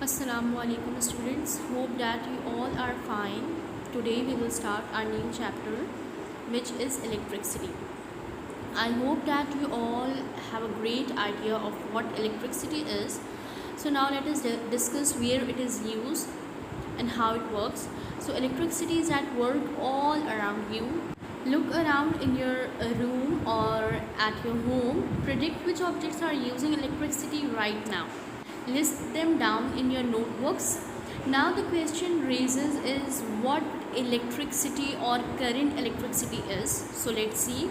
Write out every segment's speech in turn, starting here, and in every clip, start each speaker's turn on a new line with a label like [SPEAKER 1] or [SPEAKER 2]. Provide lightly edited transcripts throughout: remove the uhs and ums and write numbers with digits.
[SPEAKER 1] Assalamu alaikum students, hope that you all are fine. Today we will start our new chapter which is electricity. I hope that you all have a great idea of what electricity is. So now let us discuss where it is used and how it works. So electricity is at work all around you. Look around in your room or at your home. Predict which objects are using electricity right now. List them down in your notebooks. Now the question raises is what electricity or current electricity is. So let's see.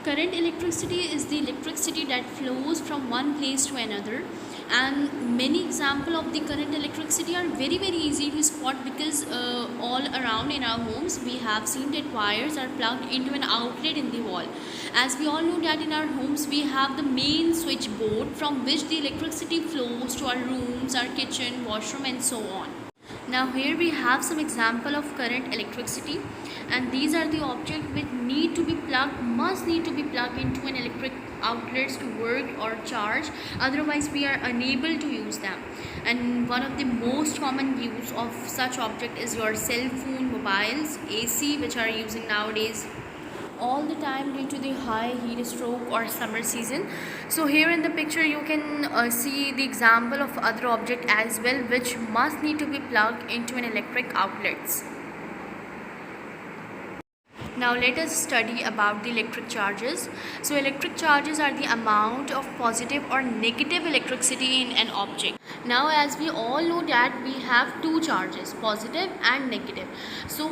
[SPEAKER 1] Current electricity is the electricity that flows from one place to another, and many example of the current electricity are very easy to spot because all around in our homes we have seen that wires are plugged into an outlet in the wall. As we all know that in our homes we have the main switchboard from which the electricity flows to our rooms, our kitchen, washroom and so on. Now here we have some example of current electricity, and these are the objects which must need to be plugged into an electric outlets to work or charge, otherwise we are unable to use them. And one of the most common use of such object is your cell phone, mobiles, AC, which are using nowadays all the time due to the high heat stroke or summer season. So here in the picture you can see the example of other object as well which must need to be plugged into an electric outlets. Now let us study about the electric charges. So electric charges are the amount of positive or negative electricity in an object. Now as we all know that we have two charges, positive and negative. So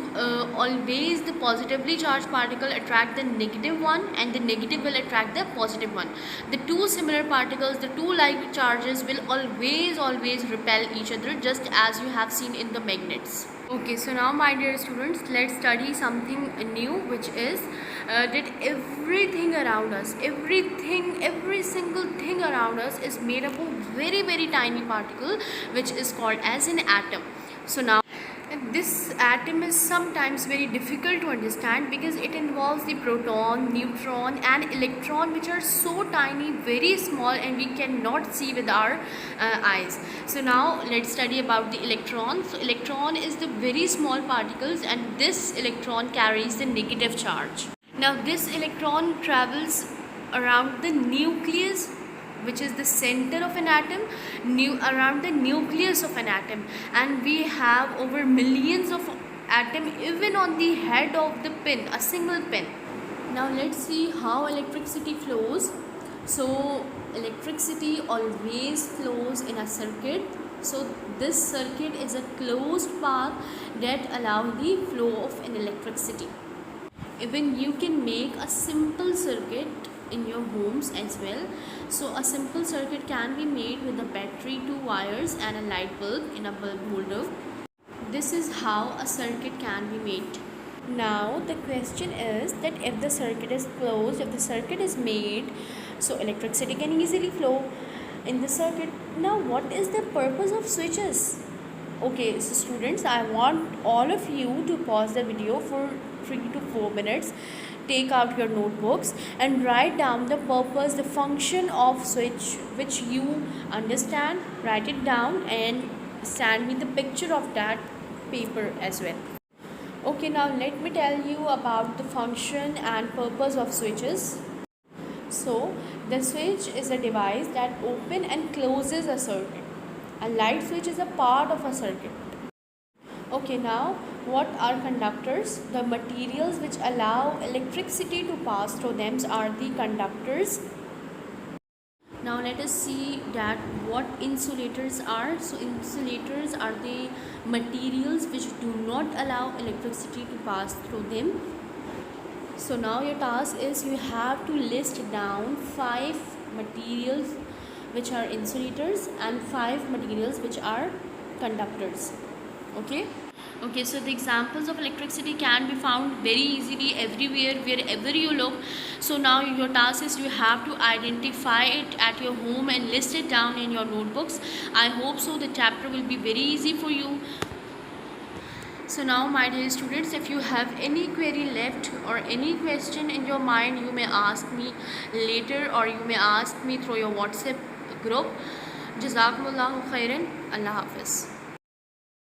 [SPEAKER 1] always the positively charged particle attract the negative one and the negative will attract the positive one. The two similar particles, the two like charges will always repel each other, just as you have seen in the magnets. Okay, so now my dear students, let's study something new, which is that everything around us, every single thing around us is made up of very tiny particle which is called as an atom. So now this atom is sometimes very difficult to understand because it involves the proton, neutron and electron, which are so tiny, very small, and we cannot see with our eyes. So now let's study about the electron. So electron is the very small particles, and this electron carries the negative charge. Now this electron travels around the nucleus, which is the center of an atom, around the nucleus of an atom, and we have over millions of atom even on the head of the pin, a single pin. Now let's see how electricity flows. So electricity always flows in a circuit. So this circuit is a closed path that allows the flow of an electricity. Even you can make a simple circuit in your homes as well. So a simple circuit can be made with a battery, two wires and a light bulb in a bulb holder. This is how a circuit can be made. Now the question is that if the circuit is closed, if the circuit is made, so electricity can easily flow in the circuit. Now what is the purpose of switches? Okay, so students, I want all of you to pause the video for 3 to 4 minutes. Take out your notebooks and write down the purpose, the function of switch which you understand. Write it down and send me the picture of that paper as well. Okay, now let me tell you about the function and purpose of switches. So the switch is a device that opens and closes a circuit. A light switch is a part of a circuit. Okay, now what are conductors? The materials which allow electricity to pass through them are the conductors. Now let us see that what insulators are. So insulators are the materials which do not allow electricity to pass through them. So now your task is you have to list down 5 materials which are insulators and 5 materials which are conductors. Okay, so the examples of electricity can be found very easily everywhere, wherever you look. So now your task is you have to identify it at your home and list it down in your notebooks. I hope so the chapter will be very easy for you. So now my dear students, if you have any query left or any question in your mind, you may ask me later or you may ask me through your WhatsApp group. जज़ाकुमुल्लाहु खैरन। अल्लाह हाफ़िज़।